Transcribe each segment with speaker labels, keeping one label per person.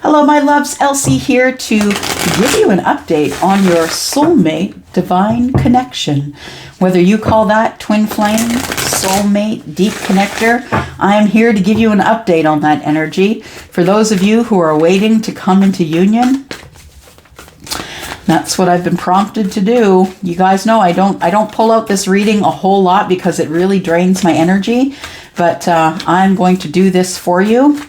Speaker 1: Hello, my loves. Elsie here to give you an update on your soulmate divine connection. Whether you call that twin flame, soulmate, deep connector, I am here to give you an update on that energy. For those of you who are waiting to come into union, that's what I've been prompted to do. You guys know I don't pull out this reading a whole lot because it really drains my energy, but I'm going to do this for you.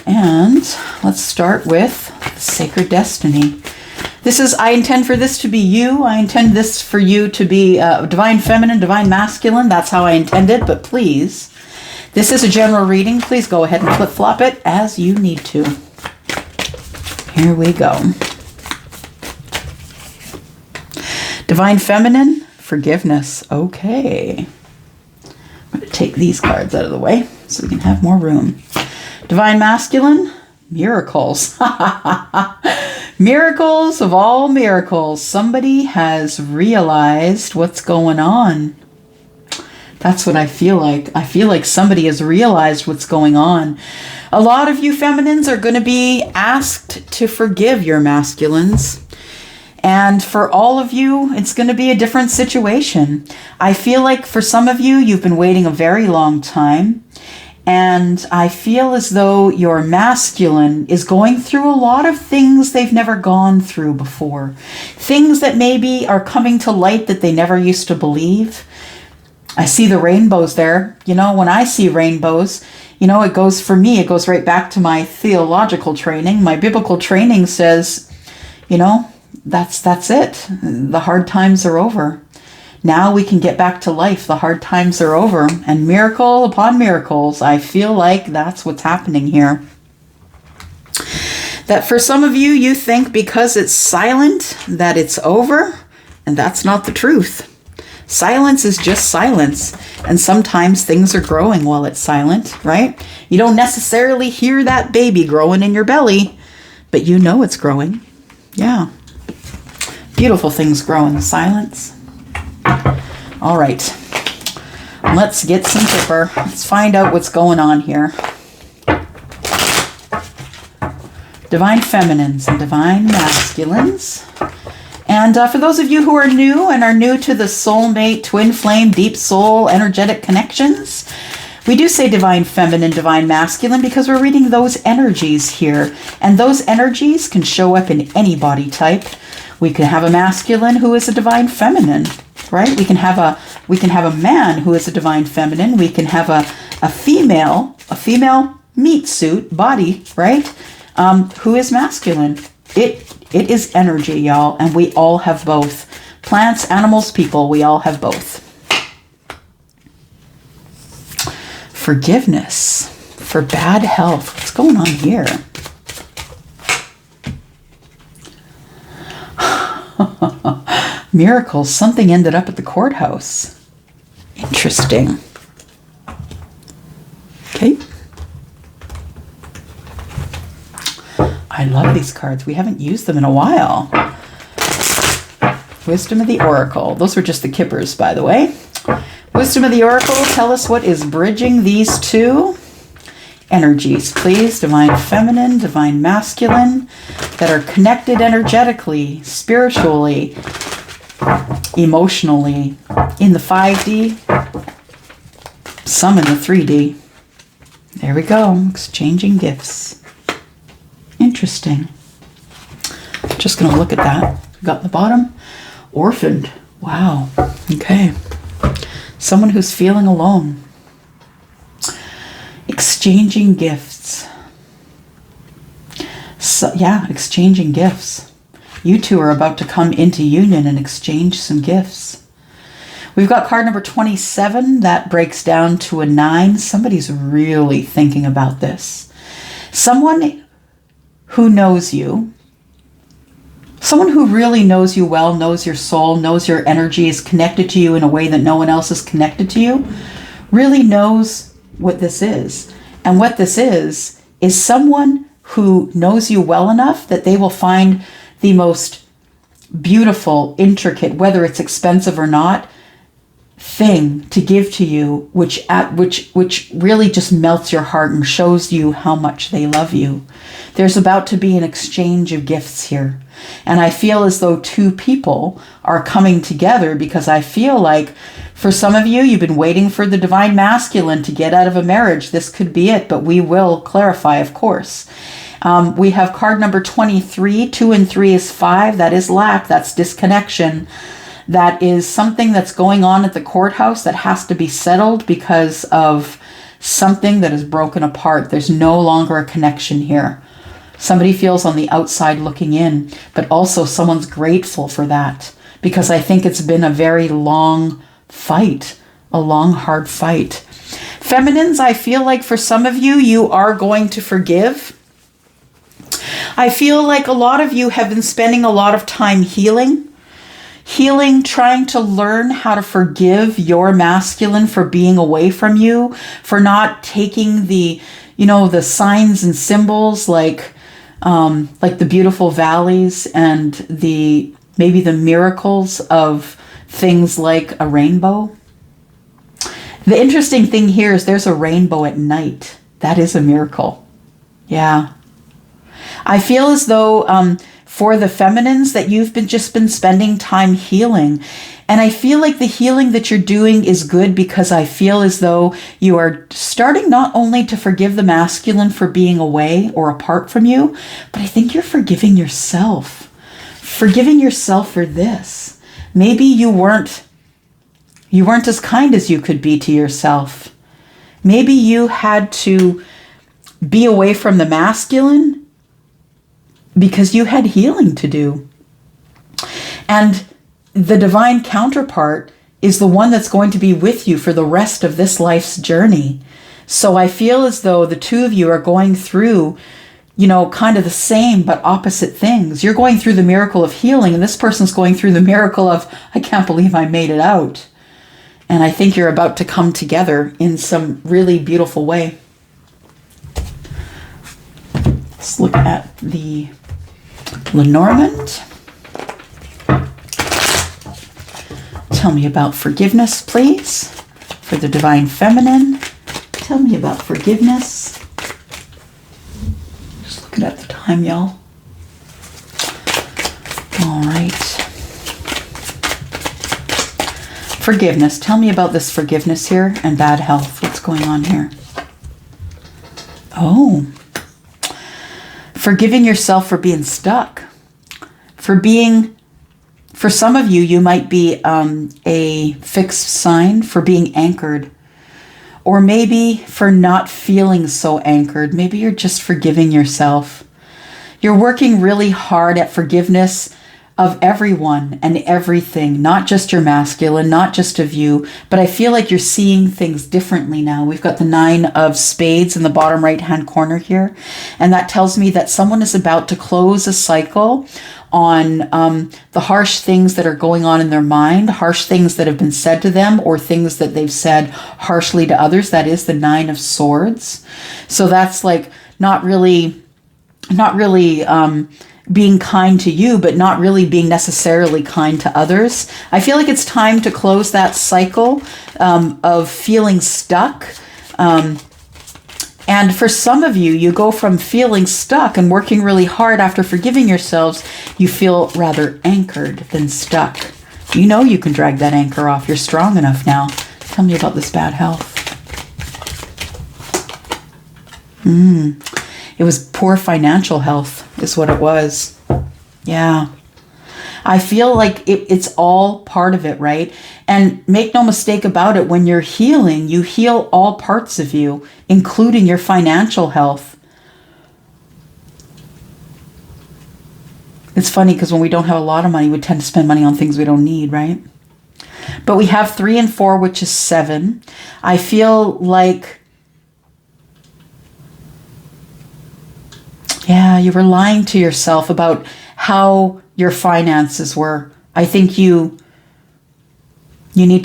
Speaker 1: And let's start with Sacred Destiny. I intend for this to be you. I intend this for you to be divine feminine, divine masculine. That's how I intend it, but please, this is a general reading. Please go ahead and flip-flop it as you need to. Here we go. Divine feminine, forgiveness. Okay. I'm going to take these cards out of the way so we can have more room. Divine masculine, miracles. Miracles of all miracles. Somebody has realized what's going on. That's what I feel like. I feel like somebody has realized what's going on. A lot of you feminines are going to be asked to forgive your masculines. And for all of you, it's going to be a different situation. I feel like for some of you, you've been waiting a very long time. And I feel as though your masculine is going through a lot of things they've never gone through before. Things that maybe are coming to light that they never used to believe. I see the rainbows there. You know, when I see rainbows, you know, it goes right back to my theological training. My biblical training says, you know, that's it. The hard times are over. Now we can get back to life. The hard times are over. And miracle upon miracles, I feel like that's what's happening here. That for some of you, you think because it's silent that it's over, and that's not the truth. Silence is just silence. And sometimes things are growing while it's silent, right? You don't necessarily hear that baby growing in your belly, but you know it's growing. Yeah. Beautiful things grow in the silence. All right, let's get some tipper. Let's find out what's going on here. Divine feminines and divine masculines. And for those of you who are new and are new to the soulmate, twin flame, deep soul, energetic connections, we do say divine feminine, divine masculine because we're reading those energies here. And those energies can show up in any body type. We can have a masculine who is a divine feminine, right? We can have a man who is a divine feminine. We can have a female meat suit body, right? Who is masculine. It is energy, y'all, and we all have both. Plants, animals, people, we all have both. Forgiveness for bad health. What's going on here? Miracles. Something ended up at the courthouse. Interesting. Okay. I love these cards. We haven't used them in a while. Wisdom of the Oracle. Those were just the kippers, by the way. Wisdom of the Oracle. Tell us what is bridging these two energies, please. Divine feminine, divine masculine, that are connected energetically, spiritually, emotionally, in the 5D, some in the 3D. There we go, exchanging gifts. Interesting. Just going to look at that. Got the bottom. Orphaned. Wow. Okay. Someone who's feeling alone. Exchanging gifts. So, yeah, exchanging gifts. You two are about to come into union and exchange some gifts. We've got card number 27. That breaks down to a 9. Somebody's really thinking about this. Someone who knows you. Someone who really knows you well, knows your soul, knows your energy, is connected to you in a way that no one else is connected to you, really knows what this is. And what this is someone who knows you well enough that they will find the most beautiful, intricate, whether it's expensive or not, thing to give to you, which really just melts your heart and shows you how much they love you. There's about to be an exchange of gifts here. And I feel as though two people are coming together, because I feel like for some of you, you've been waiting for the divine masculine to get out of a marriage. This could be it, but we will clarify, of course. We have card number 23. 2 and 3 is 5. That is lack. That's disconnection. That is something that's going on at the courthouse that has to be settled because of something that is broken apart. There's no longer a connection here. Somebody feels on the outside looking in, but also someone's grateful for that, because I think it's been a very long fight, a long, hard fight. Feminines, I feel like for some of you, you are going to forgive. I feel like a lot of you have been spending a lot of time healing, trying to learn how to forgive your masculine for being away from you, for not taking the signs and symbols like the beautiful valleys and maybe the miracles of things like a rainbow. The interesting thing here is there's a rainbow at night. That is a miracle. Yeah. I feel as though for the feminines that you've just been spending time healing. And I feel like the healing that you're doing is good, because I feel as though you are starting not only to forgive the masculine for being away or apart from you, but I think you're forgiving yourself. Forgiving yourself for this. Maybe you weren't as kind as you could be to yourself. Maybe you had to be away from the masculine because you had healing to do. And the divine counterpart is the one that's going to be with you for the rest of this life's journey. So I feel as though the two of you are going through, kind of the same but opposite things. You're going through the miracle of healing, and this person's going through the miracle of, I can't believe I made it out. And I think you're about to come together in some really beautiful way. Let's look at the Lenormand. Tell me about forgiveness, please. For the divine feminine, tell me about forgiveness. Just looking at the time, y'all. All right. Forgiveness. Tell me about this forgiveness here and bad health. What's going on here? Oh. Forgiving yourself for being stuck. For some of you, you might be a fixed sign, for being anchored. Or maybe for not feeling so anchored. Maybe you're just forgiving yourself. You're working really hard at forgiveness of everyone and everything, not just your masculine, not just of you, but I feel like you're seeing things differently now. We've got the 9 of spades in the bottom right-hand corner here, and that tells me that someone is about to close a cycle on the harsh things that are going on in their mind, harsh things that have been said to them, or things that they've said harshly to others. That is the 9 of swords. So that's like not really being kind to you, but not really being necessarily kind to others. I feel like it's time to close that cycle of feeling stuck. And for some of you, you go from feeling stuck and working really hard after forgiving yourselves, you feel rather anchored than stuck. You know you can drag that anchor off. You're strong enough now. Tell me about this bad health. It was poor financial health is what it was. Yeah. I feel like it's all part of it, right? And make no mistake about it, when you're healing, you heal all parts of you, including your financial health. It's funny because when we don't have a lot of money, we tend to spend money on things we don't need, right? But we have 3 and 4, which is 7. I feel like, yeah, you were lying to yourself about how your finances were. I think you needed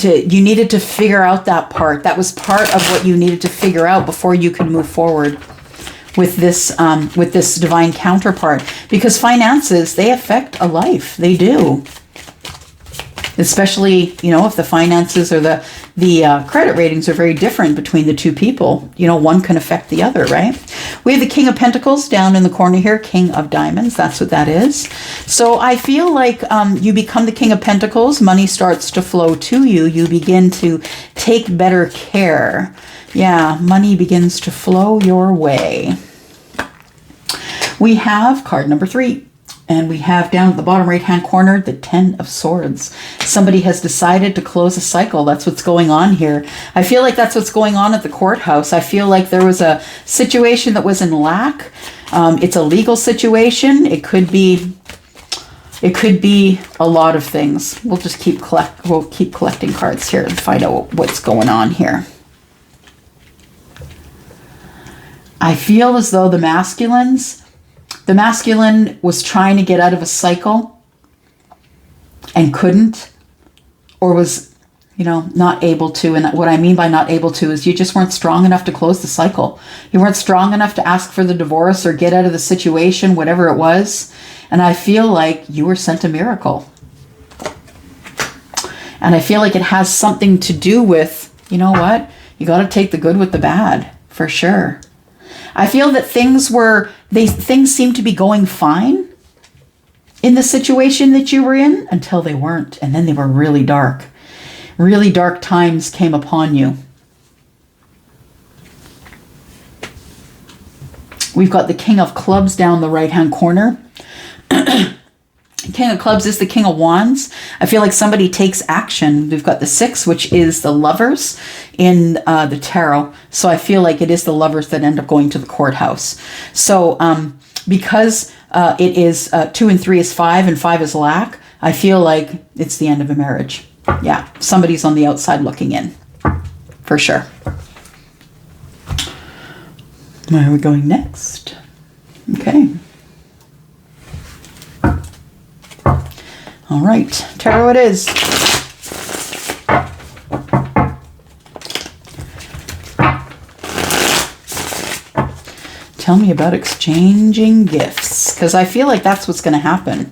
Speaker 1: to figure out that part. That was part of what you needed to figure out before you could move forward with this divine counterpart. Because finances, they affect a life. They do. especially, if the finances or the credit ratings are very different between the two people. One can affect the other, right? We have the King of Pentacles down in the corner here, King of Diamonds. That's what that is. So I feel like you become the King of Pentacles. Money starts to flow to you. You begin to take better care. Yeah, money begins to flow your way. We have card number 3. And we have down at the bottom right-hand corner, the 10 of Swords. Somebody has decided to close a cycle. That's what's going on here. I feel like that's what's going on at the courthouse. I feel like there was a situation that was in lack. It's a legal situation. It could be a lot of things. We'll just keep collecting cards here and find out what's going on here. I feel as though the masculine was trying to get out of a cycle and couldn't, or was, not able to. And what I mean by not able to is you just weren't strong enough to close the cycle. You weren't strong enough to ask for the divorce or get out of the situation, whatever it was. And I feel like you were sent a miracle. And I feel like it has something to do with, you know what? You got to take the good with the bad, for sure. I feel that things seemed to be going fine in the situation that you were in until they weren't. And then they were really dark. Really dark times came upon you. We've got the King of Clubs down the right-hand corner. King of Clubs is the King of Wands. I feel like somebody takes action. We've got the 6, which is the Lovers in the tarot. So I feel like it is the lovers that end up going to the courthouse. So because it is 2 and 3 is 5 and 5 is lack, I feel like it's the end of a marriage. Yeah, somebody's on the outside looking in, for sure. Where are we going next? Okay. All right, tarot it is. Tell me about exchanging gifts, because I feel like that's what's going to happen.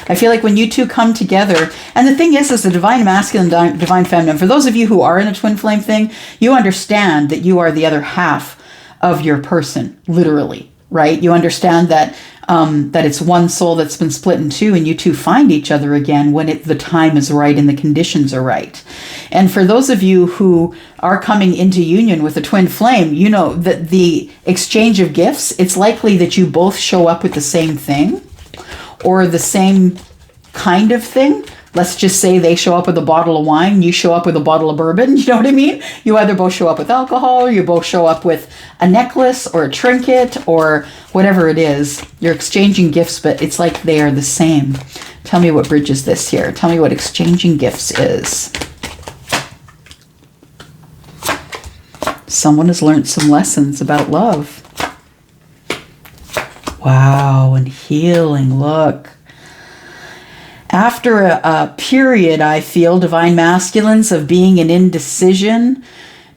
Speaker 1: I feel like when you two come together, and the thing is the divine masculine, divine feminine, for those of you who are in a twin flame thing, you understand that you are the other half of your person, literally, right? You understand that that it's one soul that's been split in two, and you two find each other again when the time is right and the conditions are right. And for those of you who are coming into union with a twin flame, you know that the exchange of gifts, it's likely that you both show up with the same thing or the same kind of thing. Let's just say they show up with a bottle of wine, you show up with a bottle of bourbon, you know what I mean? You either both show up with alcohol, or you both show up with a necklace or a trinket or whatever it is. You're exchanging gifts, but it's like they are the same. Tell me what bridges this here. Tell me what exchanging gifts is. Someone has learned some lessons about love. Wow, and healing, look. After a period, I feel, divine masculines, of being in indecision,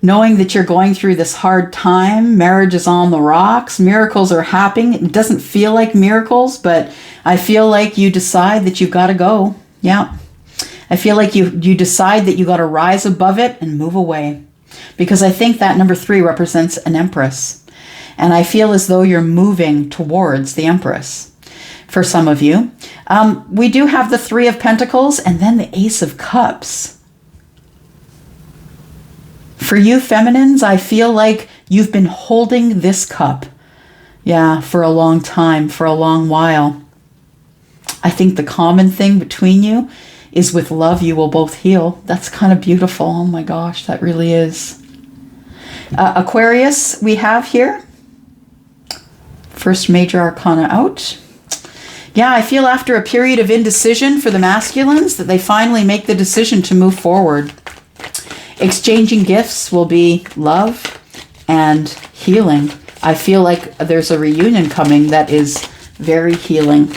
Speaker 1: knowing that you're going through this hard time, marriage is on the rocks, miracles are happening. It doesn't feel like miracles, but I feel like you decide that you've got to go. Yeah. I feel like you decide that you got to rise above it and move away. Because I think that number 3 represents an empress. And I feel as though you're moving towards the empress. For some of you. We do have the 3 of Pentacles and then the Ace of Cups. For you feminines, I feel like you've been holding this cup, yeah, for a long time, for a long while. I think the common thing between you is with love you will both heal. That's kind of beautiful. Oh my gosh, that really is. Aquarius we have here. First major arcana out. Yeah, I feel after a period of indecision for the masculines that they finally make the decision to move forward. Exchanging gifts will be love and healing. I feel like there's a reunion coming that is very healing.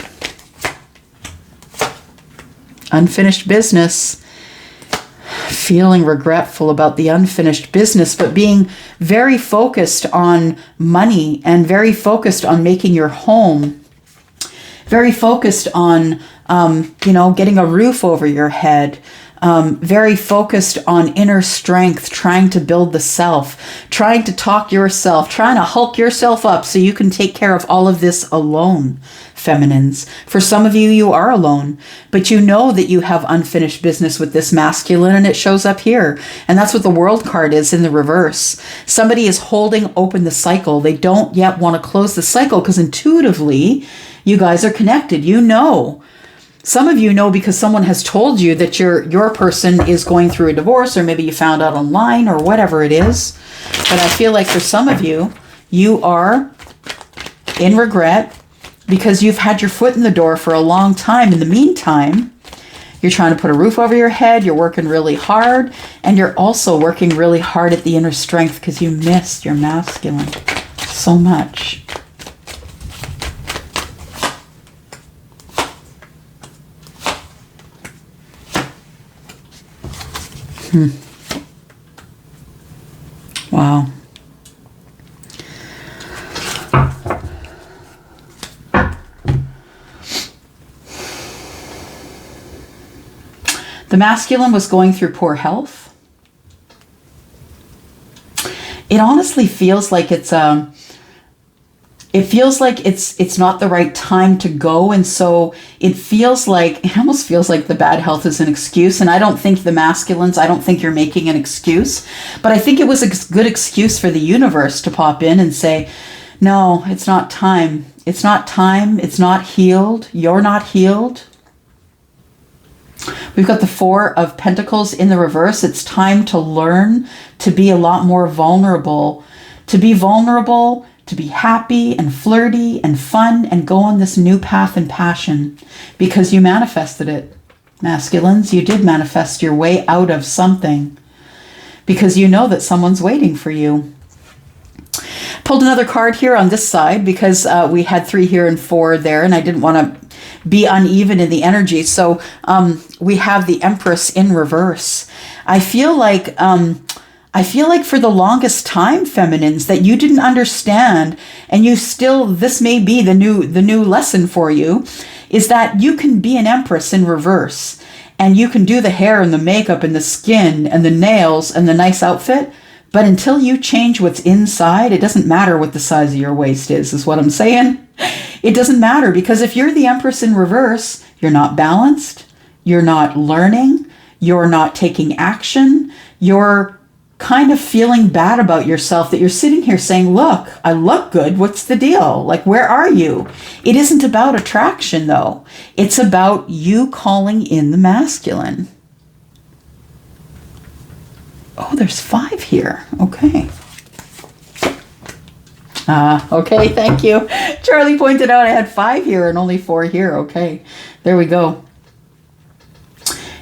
Speaker 1: Unfinished business. Feeling regretful about the unfinished business, but being very focused on money and very focused on making your home. Very focused on, getting a roof over your head, very focused on inner strength, trying to build the self, trying to talk yourself, trying to hulk yourself up so you can take care of all of this alone, feminines. For some of you, you are alone, but you know that you have unfinished business with this masculine, and it shows up here. And that's what the World card is in the reverse. Somebody is holding open the cycle. They don't yet want to close the cycle because intuitively, you guys are connected. You know. Some of you know because someone has told you that your person is going through a divorce, or maybe you found out online or whatever it is. But I feel like for some of you, you are in regret because you've had your foot in the door for a long time. In the meantime, you're trying to put a roof over your head, you're working really hard, and you're also working really hard at the inner strength because you missed your masculine so much. Wow. The masculine was going through poor health. It honestly feels like it's not the right time to go, and so it almost feels like the bad health is an excuse. And I don't think the masculines, I don't think you're making an excuse, but I think it was a good excuse for the universe to pop in and say, no, it's not time. It's not time. It's not healed. You're not healed. We've got the Four of Pentacles in the reverse. It's time to learn to be a lot more vulnerable, to be happy and flirty and fun and go on this new path and passion because you manifested it. Masculines, you did manifest your way out of something because you know that someone's waiting for you. Pulled another card here on this side because we had 3 here and 4 there, and I didn't want to be uneven in the energy. So we have the Empress in reverse. I feel like for the longest time, feminines, that you didn't understand, and this may be the new lesson for you, is that you can be an Empress in reverse, and you can do the hair and the makeup and the skin and the nails and the nice outfit, but until you change what's inside, it doesn't matter what the size of your waist is what I'm saying. It doesn't matter, because if you're the Empress in reverse, you're not balanced, you're not learning, you're not taking action, you're kind of feeling bad about yourself, that you're sitting here saying, look, I look good. What's the deal? Like, where are you? It isn't about attraction, though. It's about you calling in the masculine. Oh, there's 5 here. Okay. Okay, thank you. Charlie pointed out I had 5 here and only 4 here. Okay, there we go.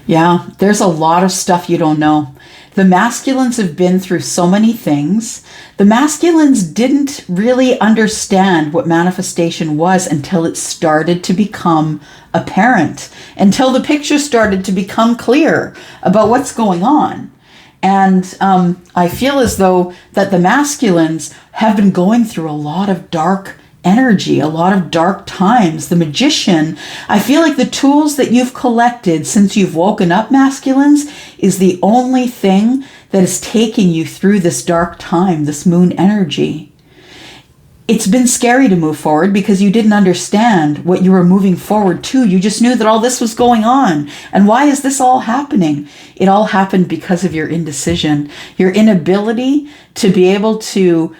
Speaker 1: Yeah, there's a lot of stuff you don't know. The masculines have been through so many things. The masculines didn't really understand what manifestation was until it started to become apparent, until the picture started to become clear about what's going on. And I feel as though that the masculines have been going through a lot of dark energy, a lot of dark times. The Magician, I feel like the tools that you've collected since you've woken up, masculines, is the only thing that is taking you through this dark time, this moon energy. It's been scary to move forward because you didn't understand what you were moving forward to. You just knew that all this was going on. And why is this all happening? It all happened because of your indecision, your inability to be able to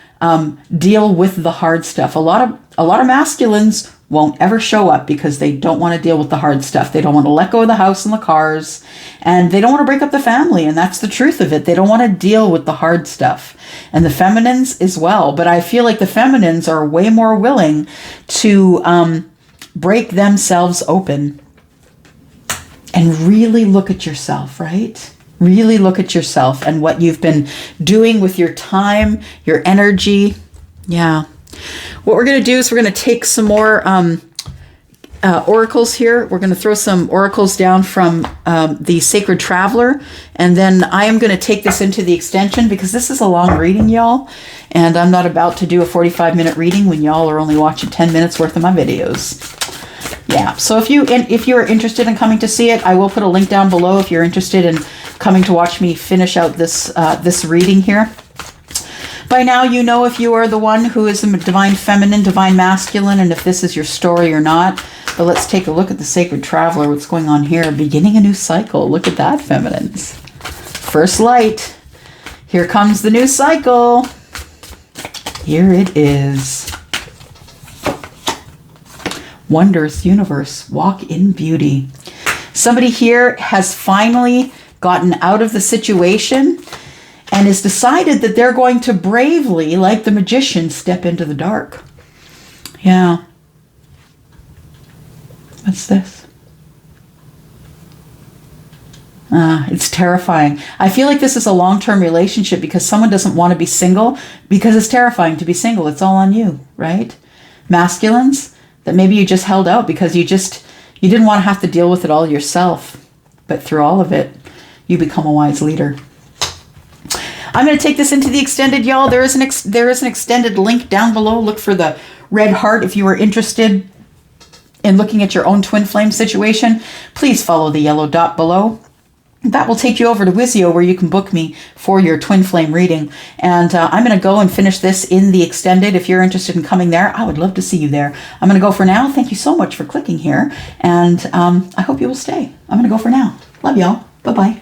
Speaker 1: deal with the hard stuff. A lot of masculines won't ever show up because they don't want to deal with the hard stuff. They don't want to let go of the house and the cars, and they don't want to break up the family. And that's the truth of it. They don't want to deal with the hard stuff. And the feminines as well. But I feel like the feminines are way more willing to break themselves open and really look at yourself, right? Really look at yourself and what you've been doing with your time, your energy. Yeah. What we're going to do is we're going to take some more oracles here. We're going to throw some oracles down from the Sacred Traveler. And then I am going to take this into the extension because this is a long reading, y'all. And I'm not about to do a 45-minute reading when y'all are only watching 10 minutes worth of my videos. Yeah, so if you're interested in coming to see it, I will put a link down below if you're interested in coming to watch me finish out this this reading here. By now, you know if you are the one who is the divine feminine, divine masculine, and if this is your story or not. But let's take a look at the sacred traveler. What's going on here? Beginning a new cycle. Look at that, feminines. First light. Here comes the new cycle. Here it is. Wondrous universe. Walk in beauty. Somebody here has finally gotten out of the situation and has decided that they're going to bravely, like the magician, step into the dark. Yeah. What's this? It's terrifying. I feel like this is a long-term relationship because someone doesn't want to be single because it's terrifying to be single. It's all on you, right? Masculines, that maybe you just held out because you didn't want to have to deal with it all yourself. But through all of it, you become a wise leader. I'm going to take this into the extended, y'all. There is an extended link down below. Look for the red heart if you are interested in looking at your own twin flame situation. Please follow the yellow dot below. That will take you over to Wizio where you can book me for your twin flame reading. And I'm going to go and finish this in the extended. If you're interested in coming there, I would love to see you there. I'm going to go for now. Thank you so much for clicking here. And I hope you will stay. I'm going to go for now. Love y'all. Bye-bye.